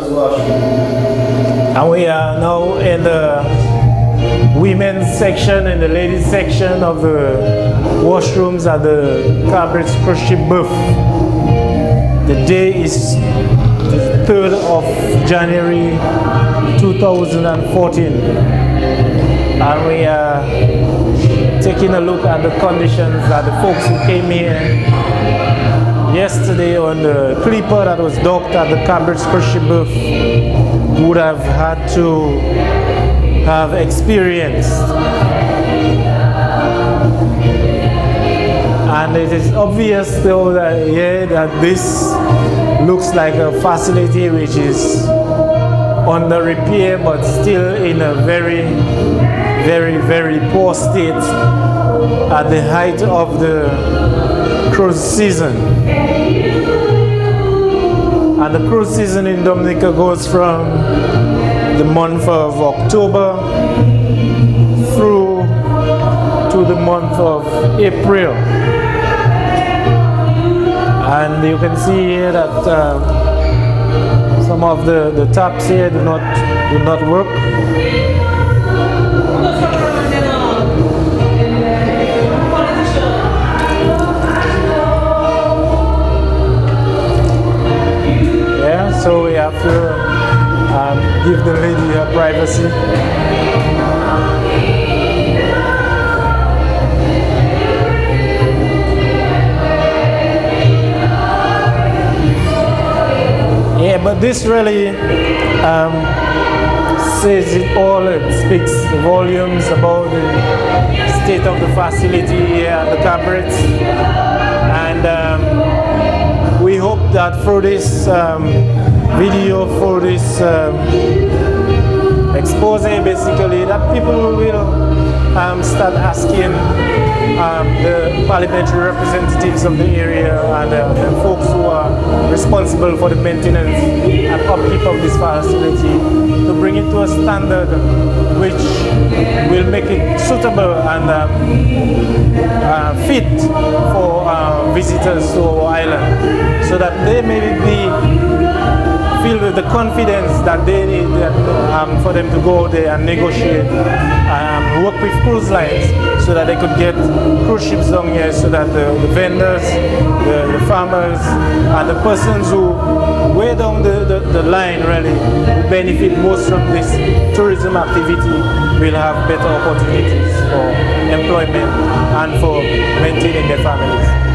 And we are now in the women's section and the ladies section of the washrooms at the Cabrits Cruise Ship Berth. The day is the 3rd of January 2014, and we are taking a look at the conditions that the folks who came here yesterday on the clipper that was docked at the Cabrits Cruise Ship Berth would have had to have experienced. And it is obvious though that, that this looks like a facility which is under repair but still in a very, very poor state at the height of the cruise season. And the cruise season in Dominica goes from the month of October through to the month of April. And you can see here that some of the taps here do not work. Yeah, so we have to give the lady her privacy. Yeah, but this really says it all. It speaks volumes about the state of the facility here at the Cabrits. And we hope that through this video, through this expose, basically, that people will start asking the parliamentary representatives of the area and the folks who are responsible for the maintenance and upkeep of this facility to bring it to a standard which will make it suitable and fit for visitors to our island, so that they may be filled with the confidence that they need for them to go there and negotiate, work with cruise lines, so that they could get cruise ships down here, so that the vendors, the farmers, and the persons who way down the line really who benefit most from this tourism activity will have better opportunities for employment and for maintaining their families.